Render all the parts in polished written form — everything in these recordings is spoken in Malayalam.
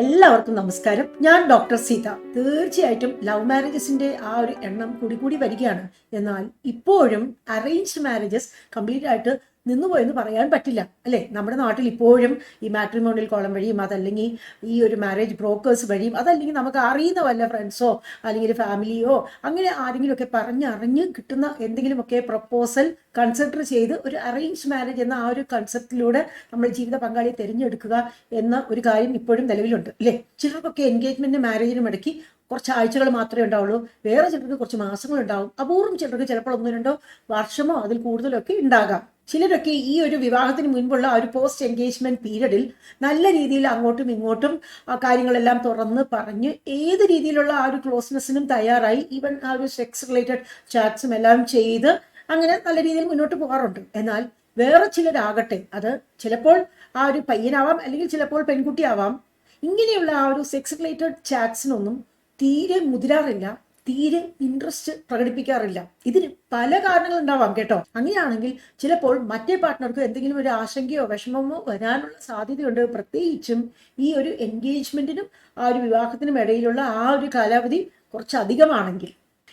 എല്ലാവർക്കും നമസ്കാരം. ഞാൻ ഡോക്ടർ സീത. തീർച്ചയായിട്ടും ലവ് മാരേജസിന്റെ ആ ഒരു എണ്ണം കൂടി വരികയാണ്. എന്നാൽ ഇപ്പോഴും അറേഞ്ച്ഡ് മാരേജസ് കംപ്ലീറ്റ് ആയിട്ട് നിന്നുപോയെന്ന് പറയാൻ പറ്റില്ല, അല്ലെ? നമ്മുടെ നാട്ടിൽ ഇപ്പോഴും ഈ മാട്രിമോണിയൽ കോളം വഴിയും, അതല്ലെങ്കിൽ ഈ ഒരു മാരേജ് ബ്രോക്കേഴ്സ് വഴിയും, അതല്ലെങ്കിൽ നമുക്ക് അറിയുന്ന വല്ല ഫ്രണ്ട്സോ അല്ലെങ്കിൽ ഫാമിലിയോ അങ്ങനെ ആരെങ്കിലും ഒക്കെ പറഞ്ഞറിഞ്ഞ് കിട്ടുന്ന എന്തെങ്കിലുമൊക്കെ പ്രപ്പോസൽ കൺസിഡർ ചെയ്ത് ഒരു അറേഞ്ച് മാരേജ് എന്ന ആ ഒരു കൺസെപ്റ്റിലൂടെ നമ്മൾ ജീവിത പങ്കാളിയെ തിരഞ്ഞെടുക്കുക എന്ന ഒരു കാര്യം ഇപ്പോഴും നിലവിലുണ്ട്, അല്ലേ? ചിലർക്കൊക്കെ എൻഗേജ്മെന്റിനും മാരേജിനും ഇടയ്ക്ക് കുറച്ച് ആഴ്ചകൾ മാത്രമേ ഉണ്ടാവുള്ളൂ, വേറെ ചിലർക്ക് കുറച്ച് മാസങ്ങൾ ഉണ്ടാവും, അപൂർവം ചിലർക്ക് ചിലപ്പോൾ 1-2 വർഷമോ അതിൽ കൂടുതലോ ഒക്കെ ഉണ്ടാകാം. ചിലരൊക്കെ ഈ ഒരു വിവാഹത്തിന് മുൻപുള്ള ഒരു പോസ്റ്റ് എൻഗേജ്മെന്റ് പീരീഡിൽ നല്ല രീതിയിൽ അങ്ങോട്ടും ഇങ്ങോട്ടും ആ കാര്യങ്ങളെല്ലാം തുറന്ന് പറഞ്ഞ് ഏത് രീതിയിലുള്ള ആ ഒരു ക്ലോസ്നെസ്സിനും തയ്യാറായി, ഈവൻ ആ ഒരു സെക്സ് റിലേറ്റഡ് ചാറ്റ്സും എല്ലാം ചെയ്ത് അങ്ങനെ നല്ല രീതിയിൽ മുന്നോട്ട് പോകാറുണ്ട്. എന്നാൽ വേറെ ചിലരാകട്ടെ, അത് ചിലപ്പോൾ ആ ഒരു പയ്യനാവാം, അല്ലെങ്കിൽ ചിലപ്പോൾ പെൺകുട്ടിയാവാം, ഇങ്ങനെയുള്ള ആ ഒരു സെക്സ് റിലേറ്റഡ് ചാറ്റ്സിനൊന്നും തീരെ മുതിരാറില്ല, തീരെ ഇൻട്രസ്റ്റ് പ്രകടിപ്പിക്കാറില്ല. ഇതിന് പല കാരണങ്ങൾ ഉണ്ടാവാം കേട്ടോ. അങ്ങനെയാണെങ്കിൽ ചിലപ്പോൾ മറ്റേ പാർട്ട്ണർക്ക് എന്തെങ്കിലും ഒരു ആശങ്കയോ വിഷമമോ വരാനുള്ള സാധ്യതയുണ്ട്. പ്രത്യേകിച്ചും ഈ ഒരു എൻഗേജ്മെന്റിനും ആ ഒരു വിവാഹത്തിനും ഇടയിലുള്ള ആ ഒരു കാലാവധി കുറച്ചധികമാണെങ്കിൽ.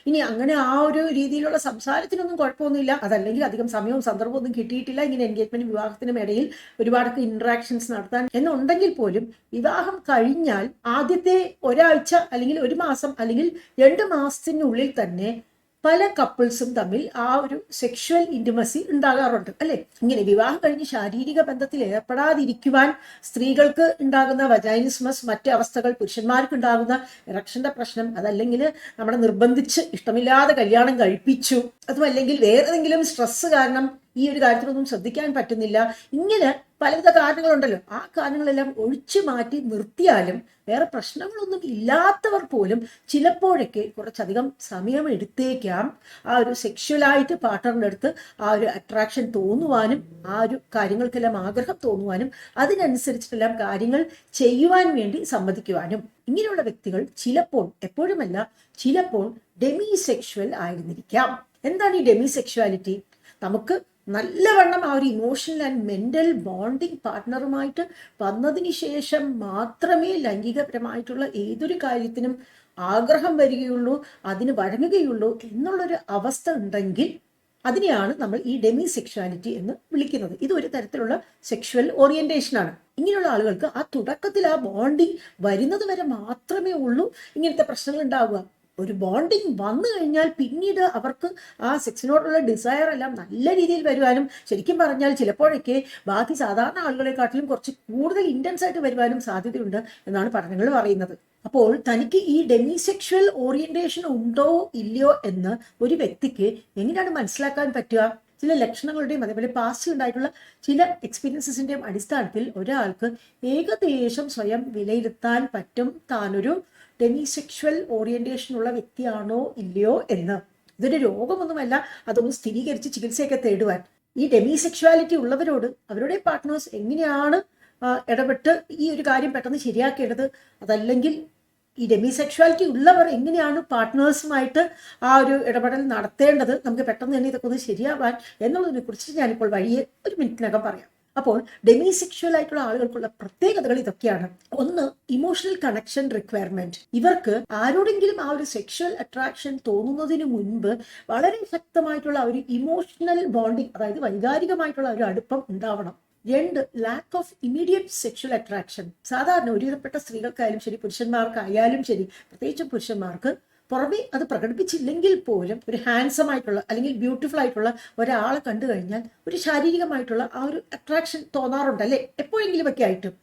ഇനി അങ്ങനെ ആ ഒരു രീതിയിലുള്ള സംസാരത്തിനൊന്നും കുഴപ്പമൊന്നുമില്ല, അതല്ലെങ്കിൽ അധികം സമയവും സന്ദർഭവും ഒന്നും കിട്ടിയിട്ടില്ല ഇങ്ങനെ എൻഗേജ്മെന്റ് വിവാഹത്തിനും ഇടയിൽ ഒരുപാടൊക്കെ ഇന്ററാക്ഷൻസ് നടത്താൻ എന്നുണ്ടെങ്കിൽ പോലും, വിവാഹം കഴിഞ്ഞാൽ ആദ്യത്തെ ഒരാഴ്ച അല്ലെങ്കിൽ 1 മാസം അല്ലെങ്കിൽ 2 മാസത്തിനുള്ളിൽ തന്നെ പല കപ്പിൾസും തമ്മിൽ ആ ഒരു സെക്ഷുവൽ ഇന്റിമസി ഉണ്ടാകാറുണ്ട്, അല്ലെ? ഇങ്ങനെ വിവാഹം കഴിഞ്ഞ് ശാരീരിക ബന്ധത്തിൽ ഏർപ്പെടാതിരിക്കുവാൻ സ്ത്രീകൾക്ക് ഉണ്ടാകുന്ന വജൈനിസ്മസ്, മറ്റ് അവസ്ഥകൾ, പുരുഷന്മാർക്ക് ഉണ്ടാകുന്ന ഇറക്ഷന്റെ പ്രശ്നം, അതല്ലെങ്കിൽ നമ്മുടെ നിർബന്ധിച്ച് ഇഷ്ടമില്ലാതെ കല്യാണം കഴിപ്പിച്ചു, അതും അല്ലെങ്കിൽ വേറെ ഏതെങ്കിലും സ്ട്രെസ് കാരണം ഈ ഒരു കാര്യത്തിലൊന്നും ശ്രദ്ധിക്കാൻ പറ്റുന്നില്ല, ഇങ്ങനെ പലവിധ കാരണങ്ങളുണ്ടല്ലോ. ആ കാരണങ്ങളെല്ലാം ഒഴിച്ചു മാറ്റി നിർത്തിയാലും വേറെ പ്രശ്നങ്ങളൊന്നും ഇല്ലാത്തവർ പോലും ചിലപ്പോഴൊക്കെ കുറച്ചധികം സമയം എടുത്തേക്കാം ആ ഒരു സെക്ഷുവലായിട്ട് പാർട്ട്ണറിൻ്റെ അടുത്ത് ആ ഒരു അട്രാക്ഷൻ തോന്നുവാനും, ആ ഒരു കാര്യങ്ങൾക്കെല്ലാം ആഗ്രഹം തോന്നുവാനും, അതിനനുസരിച്ചിട്ടെല്ലാം കാര്യങ്ങൾ ചെയ്യുവാൻ വേണ്ടി സമ്മതിക്കുവാനും. ഇങ്ങനെയുള്ള വ്യക്തികൾ ചിലപ്പോൾ, എപ്പോഴുമല്ല, ചിലപ്പോൾ ഡെമി സെക്ഷുവൽ ആയിരുന്നിരിക്കാം. എന്താണ് ഈ ഡെമി സെക്ഷുവാലിറ്റി? നമുക്ക് നല്ലവണ്ണം ആ ഒരു ഇമോഷണൽ ആൻഡ് മെന്റൽ ബോണ്ടിങ് പാർട്ട്ണറുമായിട്ട് വന്നതിന് ശേഷം മാത്രമേ ലൈംഗികപരമായിട്ടുള്ള ഏതൊരു കാര്യത്തിനും ആഗ്രഹം വരികയുള്ളൂ, അതിന് വഴങ്ങുകയുള്ളൂ എന്നുള്ളൊരു അവസ്ഥ ഉണ്ടെങ്കിൽ അതിനെയാണ് നമ്മൾ ഈ ഡെമി സെക്ഷുവാലിറ്റി എന്ന് വിളിക്കുന്നത്. ഇത് ഒരു തരത്തിലുള്ള സെക്ഷുവൽ ഓറിയന്റേഷനാണ്. ഇങ്ങനെയുള്ള ആളുകൾക്ക് ആ തുടക്കത്തിൽ ആ ബോണ്ടിങ് വരുന്നത് വരെ മാത്രമേ ഉള്ളൂ ഇങ്ങനത്തെ പ്രശ്നങ്ങൾ ഉണ്ടാവുക. ഒരു ബോണ്ടിങ് വന്നു കഴിഞ്ഞാൽ പിന്നീട് അവർക്ക് ആ സെക്സിനോടുള്ള ഡിസയർ എല്ലാം നല്ല രീതിയിൽ വരുവാനും, ശരിക്കും പറഞ്ഞാൽ ചിലപ്പോഴൊക്കെ ബാക്കി സാധാരണ ആളുകളെക്കാട്ടിലും കുറച്ച് കൂടുതൽ ഇന്റൻസ് ആയിട്ട് വരുവാനും സാധ്യതയുണ്ട് എന്നാണ് പഠനങ്ങൾ പറയുന്നത്. അപ്പോൾ തനിക്ക് ഈ ഡെമിസെക്ഷുവൽ ഓറിയന്റേഷൻ ഉണ്ടോ ഇല്ലയോ എന്ന് ഒരു വ്യക്തിക്ക് എങ്ങനെയാണ് മനസ്സിലാക്കാൻ പറ്റുക? ചില ലക്ഷണങ്ങളുടെയും അതേപോലെ പാസ്റ്റിൽ ഉണ്ടായിട്ടുള്ള ചില എക്സ്പീരിയൻസസിന്റെയും അടിസ്ഥാനത്തിൽ ഒരാൾക്ക് ഏകദേശം സ്വയം വിലയിരുത്താൻ പറ്റും താനൊരു ഡെമിസെക്ഷുവൽ ഓറിയന്റേഷൻ ഉള്ള വ്യക്തിയാണോ ഇല്ലയോ എന്ന്. ഇതൊരു രോഗമൊന്നുമല്ല, അതൊന്ന് സ്ഥിരീകരിച്ച് ചികിത്സയൊക്കെ തേടുവാൻ. ഈ ഡെമിസെക്ഷുവാലിറ്റി ഉള്ളവരോട് അവരുടെ പാർട്ട്നേഴ്സ് എങ്ങനെയാണ് ഇടപെട്ട് ഈ ഒരു കാര്യം പെട്ടെന്ന് ശരിയാക്കേണ്ടത്, അതല്ലെങ്കിൽ ഈ ഡെമിസെക്ഷുവാലിറ്റി ഉള്ളവർ എങ്ങനെയാണ് പാർട്ട്നേഴ്സുമായിട്ട് ആ ഒരു ഇടപെടൽ നടത്തേണ്ടത്, നമുക്ക് പെട്ടെന്ന് തന്നെ ഇതൊക്കെ ഒന്ന് ശരിയാവാൻ എന്നുള്ളതിനെ കുറിച്ച് ഞാനിപ്പോൾ വഴിയെ 1 മിനിറ്റിനകം പറയാം. അപ്പോൾ ഡെമിസെക്ഷുവൽ ആയിട്ടുള്ള ആളുകൾക്കുള്ള പ്രത്യേകതകൾ ഇതൊക്കെയാണ്. ഒന്ന്, ഇമോഷണൽ കണക്ഷൻ റിക്വയർമെന്റ്. ഇവർക്ക് ആരോടെങ്കിലും ആ ഒരു സെക്ഷുവൽ അട്രാക്ഷൻ തോന്നുന്നതിന് മുൻപ് വളരെ ശക്തമായിട്ടുള്ള ഒരു ഇമോഷണൽ ബോണ്ടിങ്, അതായത് വൈകാരികമായിട്ടുള്ള ഒരു അടുപ്പം ഉണ്ടാവണം. 2, lack of immediate sexual attraction. സാധാരണ ഒരുവിധപ്പെട്ട സ്ത്രീകൾക്കായാലും ശരി, പുരുഷന്മാർക്കായാലും ശരി, പ്രത്യേകിച്ചും പുരുഷന്മാർക്ക് പുറമെ അത് പ്രകടിപ്പിച്ചില്ലെങ്കിൽ പോലും ഒരു ഹാൻസം ആയിട്ടുള്ള അല്ലെങ്കിൽ ബ്യൂട്ടിഫുൾ ആയിട്ടുള്ള ഒരാളെ കണ്ടു കഴിഞ്ഞാൽ ഒരു ശാരീരികമായിട്ടുള്ള ആ ഒരു അട്രാക്ഷൻ തോന്നാറുണ്ട്, അല്ലെ? എപ്പോഴെങ്കിലും ഒക്കെ ആയിട്ടും.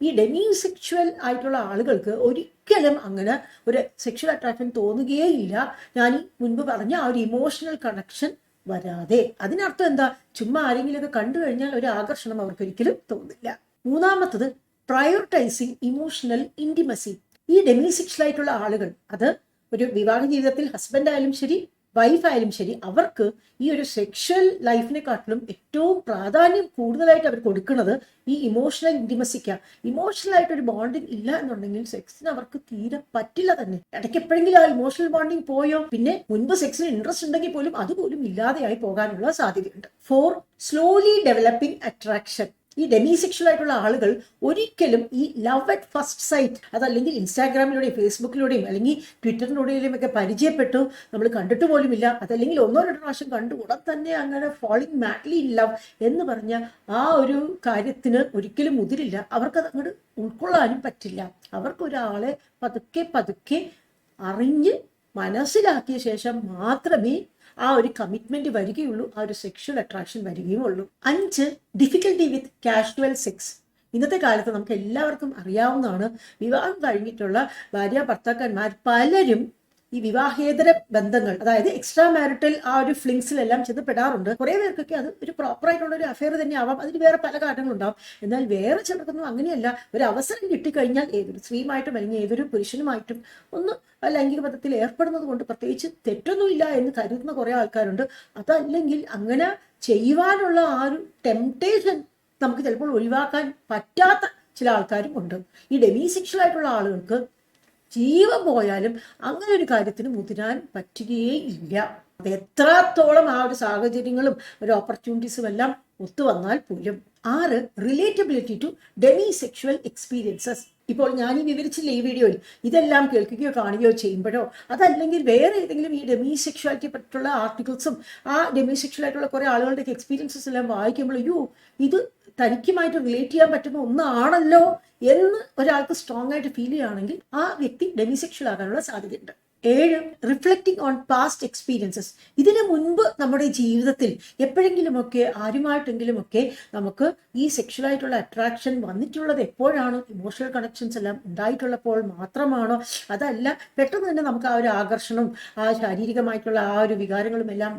ഈ ഡെമിസെക്ഷുവൽ ആയിട്ടുള്ള ആളുകൾക്ക് ഒരിക്കലും അങ്ങനെ ഒരു സെക്ഷുവൽ അട്രാക്ഷൻ തോന്നുകയേ ഇല്ല, ഞാൻ ഈ മുൻപ് പറഞ്ഞ ആ ഒരു ഇമോഷണൽ കണക്ഷൻ വരാതെ. അതിനർത്ഥം എന്താ? ചുമ്മാ ആരെങ്കിലുമൊക്കെ കണ്ടു കഴിഞ്ഞാൽ ഒരു ആകർഷണം അവർക്ക് ഒരിക്കലും തോന്നില്ല. മൂന്നാമത്തത്, പ്രയോറിറ്റൈസിങ് ഇമോഷണൽ ഇന്റിമസി. ഈ ഡെമിസെക്ഷൽ ആയിട്ടുള്ള ആളുകൾ, അത് ഒരു വിവാഹ ജീവിതത്തിൽ ഹസ്ബൻഡ് ആയാലും ശരി, വൈഫ് ആയാലും ശരി, അവർക്ക് ഈ ഒരു സെക്ഷൽ ലൈഫിനെക്കാട്ടിലും ഏറ്റവും പ്രാധാന്യം കൂടുതലായിട്ട് അവർ കൊടുക്കുന്നത് ഈ ഇമോഷണൽ ഇന്റിമസിക്കാണ്. ഇമോഷണൽ ആയിട്ട് ഒരു ബോണ്ടിങ് ഇല്ല എന്നുണ്ടെങ്കിൽ സെക്സിന് അവർക്ക് തീരെ പറ്റില്ല തന്നെ. ഇടയ്ക്ക് എപ്പോഴെങ്കിലും ആ ഇമോഷണൽ ബോണ്ടിങ് പോയോ പിന്നെ മുൻപ് സെക്സിന് ഇൻട്രസ്റ്റ് ഉണ്ടെങ്കിൽ പോലും അതുപോലും ഇല്ലാതെയായി പോകാനുള്ള സാധ്യതയുണ്ട്. 4, സ്ലോലി ഡെവലപ്പിംഗ് അട്രാക്ഷൻ. ഈ ഡെമിസെക്ഷൽ ആയിട്ടുള്ള ആളുകൾ ഒരിക്കലും ഈ ലവ് അറ്റ് ഫസ്റ്റ് സൈറ്റ്, അതല്ലെങ്കിൽ ഇൻസ്റ്റാഗ്രാമിലൂടെയും ഫേസ്ബുക്കിലൂടെയും അല്ലെങ്കിൽ ട്വിറ്ററിലൂടെയും ഒക്കെ പരിചയപ്പെട്ടു നമ്മൾ കണ്ടിട്ട് പോലുമില്ല, അതല്ലെങ്കിൽ ഒന്നോ രണ്ടോ പ്രാവശ്യം കണ്ടു ഉടൻ തന്നെ അങ്ങനെ ഫോളിങ് മാഡ്ലി ഇൻ ലവ് എന്ന് പറഞ്ഞ ആ ഒരു കാര്യത്തിന് ഒരിക്കലും മുതിരില്ല. അവർക്കത് അങ്ങോട്ട് ഉൾക്കൊള്ളാനും പറ്റില്ല. അവർക്കൊരാളെ പതുക്കെ പതുക്കെ അറിഞ്ഞ് മനസ്സിലാക്കിയ ശേഷം മാത്രമേ ആ ഒരു കമ്മിറ്റ്മെന്റ് വരികയുള്ളൂ, ആ ഒരു സെക്ഷൽ അട്രാക്ഷൻ വരികയും ഉള്ളൂ. 5, ഡിഫിക്കൽട്ടി വിത്ത് കാഷ്വൽ സെക്സ്. ഇന്നത്തെ കാലത്ത് നമുക്ക് എല്ലാവർക്കും അറിയാവുന്നതാണ്, വിവാഹം കഴിഞ്ഞിട്ടുള്ള ഭാര്യ ഭർത്താക്കന്മാർ പലരും ഈ വിവാഹേതര ബന്ധങ്ങൾ, അതായത് എക്സ്ട്രാ മാരിറ്റൽ ആ ഒരു ഫ്ലിങ്സിലെല്ലാം ചെന്ന് പെടാറുണ്ട്. കുറെ പേർക്കൊക്കെ അത് ഒരു പ്രോപ്പർ ആയിട്ടുള്ള ഒരു അഫെയർ തന്നെ ആവാം, അതിന് വേറെ പല കാരണങ്ങളുണ്ടാവും. എന്നാൽ വേറെ ചിലർക്കൊന്നും അങ്ങനെയല്ല. ഒരു അവസരം കിട്ടിക്കഴിഞ്ഞാൽ ഏതൊരു സ്ത്രീയുമായിട്ടും അല്ലെങ്കിൽ ഏതൊരു പുരുഷനുമായിട്ടും ഒന്ന് ലൈംഗിക ബന്ധത്തിൽ ഏർപ്പെടുന്നത് കൊണ്ട് പ്രത്യേകിച്ച് തെറ്റൊന്നുമില്ല എന്ന് കരുതുന്ന കുറെ ആൾക്കാരുണ്ട്. അതല്ലെങ്കിൽ അങ്ങനെ ചെയ്യുവാനുള്ള ആ ഒരു ടെംപ്ടേഷൻ നമുക്ക് ചിലപ്പോൾ ഒഴിവാക്കാൻ പറ്റാത്ത ചില ആൾക്കാരും ഉണ്ട്. ഈ ഡെമിസെക്ഷൽ ആയിട്ടുള്ള ആളുകൾക്ക് ജീവൻ പോയാലും അങ്ങനെ ഒരു കാര്യത്തിന് മുതിരാൻ പറ്റുകയേ ഇല്ല. അത് എത്രത്തോളം ആ ഒരു സാഹചര്യങ്ങളും ഒരു ഓപ്പർച്യൂണിറ്റീസും എല്ലാം ഒത്തുവന്നാൽ പോലും. 6, റിലേറ്റബിലിറ്റി ടു ഡെമിസെക്ഷൽ എക്സ്പീരിയൻസസ്. ഇപ്പോൾ ഞാൻ ഈ വിവരിച്ചില്ല ഈ വീഡിയോയിൽ, ഇതെല്ലാം കേൾക്കുകയോ കാണുകയോ ചെയ്യുമ്പോഴോ അതല്ലെങ്കിൽ വേറെ ഏതെങ്കിലും ഈ ഡെമിസെക്ഷുവാലിറ്റിയെ പറ്റിയുള്ള ആർട്ടിക്കിൾസും ആ ഡെമിസെക്ഷൽ ആയിട്ടുള്ള കുറെ ആളുകളുടെ എക്സ്പീരിയൻസസ് എല്ലാം വായിക്കുമ്പോൾ അയ്യോ ഇത് തനിക്കുമായിട്ട് റിലേറ്റ് ചെയ്യാൻ പറ്റുന്ന ഒന്നാണല്ലോ എന്ന് ഒരാൾക്ക് സ്ട്രോങ് ആയിട്ട് ഫീൽ ചെയ്യുകയാണെങ്കിൽ ആ വ്യക്തി ഡെമിസെക്ഷൽ ആകാനുള്ള സാധ്യതയുണ്ട്. 7, റിഫ്ലക്റ്റിംഗ് ഓൺ പാസ്റ്റ് എക്സ്പീരിയൻസസ്. ഇതിനു മുൻപ് നമ്മുടെ ജീവിതത്തിൽ എപ്പോഴെങ്കിലുമൊക്കെ ആരുമായിട്ടെങ്കിലുമൊക്കെ നമുക്ക് ഈ സെക്ഷലായിട്ടുള്ള അട്രാക്ഷൻ വന്നിട്ടുള്ളത് എപ്പോഴാണ്? ഇമോഷണൽ കണക്ഷൻസ് എല്ലാം ഉണ്ടായിട്ടുള്ളപ്പോൾ മാത്രമാണോ? അതല്ല പെട്ടെന്ന് തന്നെ നമുക്ക് ആ ഒരു ആകർഷണം, ആ ശാരീരികമായിട്ടുള്ള ആ ഒരു വികാരങ്ങളും എല്ലാം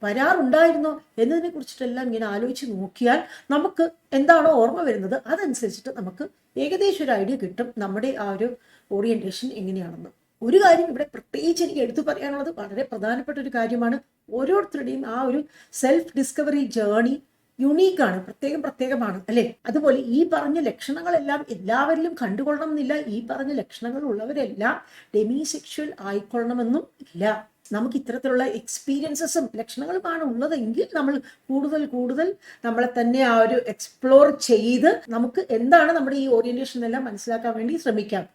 വരാറുണ്ടായിരുന്നോ എന്നതിനെ കുറിച്ചിട്ടെല്ലാം ഇങ്ങനെ ആലോചിച്ച് നോക്കിയാൽ നമുക്ക് എന്താണോ ഓർമ്മ വരുന്നത് അതനുസരിച്ചിട്ട് നമുക്ക് ഏകദേശം ഒരു ഐഡിയ കിട്ടും നമ്മുടെ ആ ഒരു ഓറിയന്റേഷൻ എങ്ങനെയാണെന്ന്. ഒരു കാര്യം ഇവിടെ പ്രത്യേകിച്ച് എനിക്ക് എടുത്തു പറയാനുള്ളത് വളരെ പ്രധാനപ്പെട്ട ഒരു കാര്യമാണ്. ഓരോരുത്തരുടെയും ആ ഒരു സെൽഫ് ഡിസ്കവറി ജേർണി യുണീക്കാണ്, പ്രത്യേകമാണ് അല്ലെ. അതുപോലെ ഈ പറഞ്ഞ ലക്ഷണങ്ങളെല്ലാം എല്ലാവരിലും കണ്ടുകൊള്ളണം എന്നില്ല. ഈ പറഞ്ഞ ലക്ഷണങ്ങൾ ഉള്ളവരെല്ലാം ഡെമിസെക്ഷൽ ആയിക്കൊള്ളണമെന്നും ഇല്ല. നമുക്ക് ഇത്തരത്തിലുള്ള എക്സ്പീരിയൻസസും ലക്ഷണങ്ങളുമാണ് ഉള്ളതെങ്കിൽ നമ്മൾ കൂടുതൽ നമ്മളെ തന്നെ ആ ഒരു എക്സ്പ്ലോർ ചെയ്ത് നമുക്ക് എന്താണ് നമ്മുടെ ഈ ഓറിയന്റേഷൻ എല്ലാം മനസ്സിലാക്കാൻ വേണ്ടി ശ്രമിക്കാം.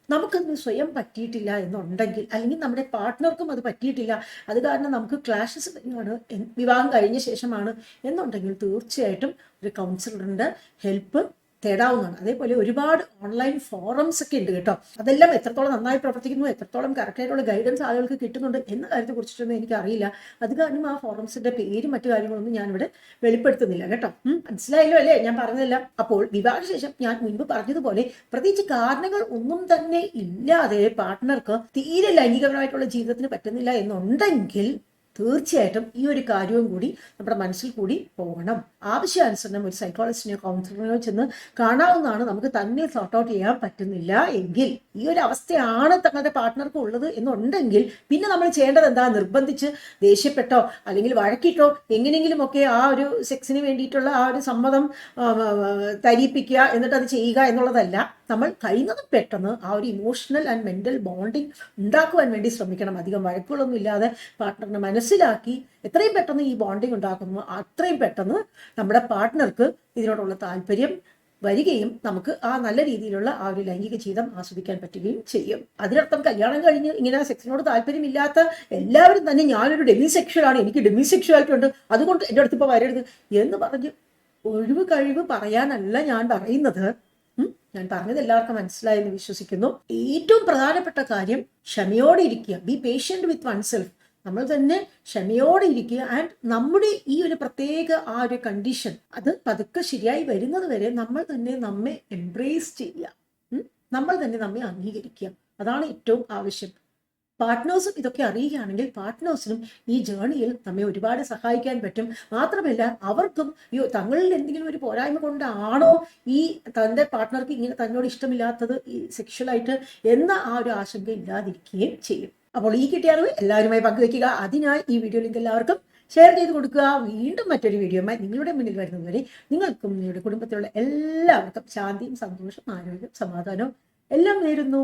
നമുക്കത് സ്വയം പറ്റിയിട്ടില്ല എന്നുണ്ടെങ്കിൽ, അല്ലെങ്കിൽ നമ്മുടെ പാർട്ട്ണർക്കും അത് പറ്റിയിട്ടില്ല, അത് കാരണം നമുക്ക് ക്ലാഷസ് വരുവാണ് വിവാഹം കഴിഞ്ഞ ശേഷമാണ് എന്നുണ്ടെങ്കിൽ തീർച്ചയായിട്ടും ഒരു കൗൺസിലറിന്റെ ഹെൽപ്പ് തേടാവുന്നതാണ്. അതേപോലെ ഒരുപാട് ഓൺലൈൻ ഫോറംസ് ഒക്കെ ഉണ്ട് കേട്ടോ. അതെല്ലാം എത്രത്തോളം നന്നായി പ്രവർത്തിക്കുന്നു, എത്രത്തോളം കറക്റ്റായിട്ടുള്ള ഗൈഡൻസ് ആളുകൾക്ക് കിട്ടുന്നുണ്ട് എന്ന കാര്യത്തെ കുറിച്ചിട്ടൊന്നും എനിക്കറിയില്ല. അത് കാരണം ആ ഫോറംസിന്റെ പേരും മറ്റു കാര്യങ്ങളൊന്നും ഞാൻ ഇവിടെ വെളിപ്പെടുത്തുന്നില്ല കേട്ടോ. മനസ്സിലായല്ലോ അല്ലേ ഞാൻ പറഞ്ഞതെല്ലാം? അപ്പോൾ വിവാഹശേഷം ഞാൻ മുൻപ് പറഞ്ഞതുപോലെ പ്രത്യേകിച്ച് കാരണങ്ങൾ ഒന്നും തന്നെ ഇല്ലാതെ പാർട്ട്ണർക്ക് തീരെ ലൈംഗികപരമായിട്ടുള്ള ജീവിതത്തിന് പറ്റുന്നില്ല എന്നുണ്ടെങ്കിൽ തീർച്ചയായിട്ടും ഈ ഒരു കാര്യവും കൂടി നമ്മുടെ മനസ്സിൽ കൂടി പോകണം. ആവശ്യാനുസരണം ഒരു സൈക്കോളജിസ്റ്റിനെയോ കൗൺസിലറിനെയോ ചെന്ന് കാണാവുന്നതാണ്. നമുക്ക് തന്നെ സോർട്ട് ഔട്ട് ചെയ്യാൻ പറ്റുന്നില്ല എങ്കിൽ, ഈ ഒരു അവസ്ഥയാണ് തങ്ങളുടെ പാർട്ട്ണർക്ക് ഉള്ളത് എന്നുണ്ടെങ്കിൽ പിന്നെ നമ്മൾ ചെയ്യേണ്ടത് എന്താ? നിർബന്ധിച്ച് ദേഷ്യപ്പെട്ടോ അല്ലെങ്കിൽ വഴക്കിട്ടോ എങ്ങനെയെങ്കിലും ഒക്കെ ആ ഒരു സെക്സിന് വേണ്ടിയിട്ടുള്ള ആ ഒരു സമ്മതം തരിപ്പിക്കുക, എന്നിട്ട് അത് ചെയ്യുക എന്നുള്ളതല്ല. നമ്മൾ കഴിയുന്നതും പെട്ടെന്ന് ആ ഒരു ഇമോഷണൽ ആൻഡ് മെന്റൽ ബോണ്ടിങ് ഉണ്ടാക്കുവാൻ വേണ്ടി ശ്രമിക്കണം. അധികം വഴക്കുകളൊന്നും ഇല്ലാതെ പാർട്ട്ണറിനെ മനസ്സിലാക്കി എത്രയും പെട്ടെന്ന് ഈ ബോണ്ടിങ് ഉണ്ടാക്കുന്നു അത്രയും പെട്ടെന്ന് നമ്മുടെ പാർട്ട്ണർക്ക് ഇതിനോടുള്ള താല്പര്യം വരികയും നമുക്ക് ആ നല്ല രീതിയിലുള്ള ആ ഒരു ലൈംഗിക ജീവിതം ആസ്വദിക്കാൻ പറ്റുകയും ചെയ്യും. അതിനർത്ഥം കല്യാണം കഴിഞ്ഞ് ഇങ്ങനെ സെക്സിനോട് താല്പര്യമില്ലാത്ത എല്ലാവരും തന്നെ ഞാനൊരു ഡെമിസെക്ഷലാണ്, എനിക്ക് ഡെമിസെക്ഷുവാലിറ്റി ഉണ്ട്, അതുകൊണ്ട് എൻ്റെ അടുത്ത് ഇപ്പോൾ വരരുത് എന്ന് പറഞ്ഞ് ഒഴിവ് കഴിവ് പറയാനല്ല ഞാൻ പറയുന്നത്. ഞാൻ പറഞ്ഞത് എല്ലാവർക്കും മനസ്സിലായെന്ന് വിശ്വസിക്കുന്നു. ഏറ്റവും പ്രധാനപ്പെട്ട കാര്യം ക്ഷമയോടെ ഇരിക്കുക. ബി പേഷ്യന്റ് വിത്ത് വൺസെൽഫ്. നമ്മൾ തന്നെ ക്ഷമയോടെ ഇരിക്കുക. ആൻഡ് നമ്മുടെ ഈ ഒരു പ്രത്യേക ആ ഒരു കണ്ടീഷൻ അത് പതുക്കെ ശരിയായി വരുന്നത് വരെ നമ്മൾ തന്നെ നമ്മെ എംബ്രേസ് ചെയ്യുക, നമ്മൾ തന്നെ നമ്മെ അംഗീകരിക്കുക. അതാണ് ഏറ്റവും ആവശ്യം. പാർട്ട്നേഴ്സും ഇതൊക്കെ അറിയുകയാണെങ്കിൽ പാർട്ട്നേഴ്സിനും ഈ ജേർണിയിൽ നമ്മെ ഒരുപാട് സഹായിക്കാൻ പറ്റും. മാത്രമല്ല അവർക്കും തങ്ങളിൽ എന്തെങ്കിലും ഒരു പോരായ്മ കൊണ്ടാണോ ഈ തൻ്റെ പാർട്ട്ണർക്ക് ഇങ്ങനെ തന്നോട് ഇഷ്ടമില്ലാത്തത് ഈ സെക്ഷലായിട്ട് എന്ന ആ ഒരു ആശങ്ക ഇല്ലാതിരിക്കുകയും ചെയ്യും. അപ്പോൾ ഈ കിട്ടിയ അറിവ് എല്ലാവരുമായി പങ്കുവെക്കുക. അതിനായി ഈ വീഡിയോ ലിങ്ക് എല്ലാവർക്കും ഷെയർ ചെയ്ത് കൊടുക്കുക. വീണ്ടും മറ്റൊരു വീഡിയോയുമായി നിങ്ങളുടെ മുന്നിൽ വരുന്നതുവരെ നിങ്ങൾക്കും നിങ്ങളുടെ കുടുംബത്തിലുള്ള എല്ലാവർക്കും ശാന്തിയും സന്തോഷവും ആരോഗ്യവും സമാധാനവും എല്ലാം നേരുന്നു.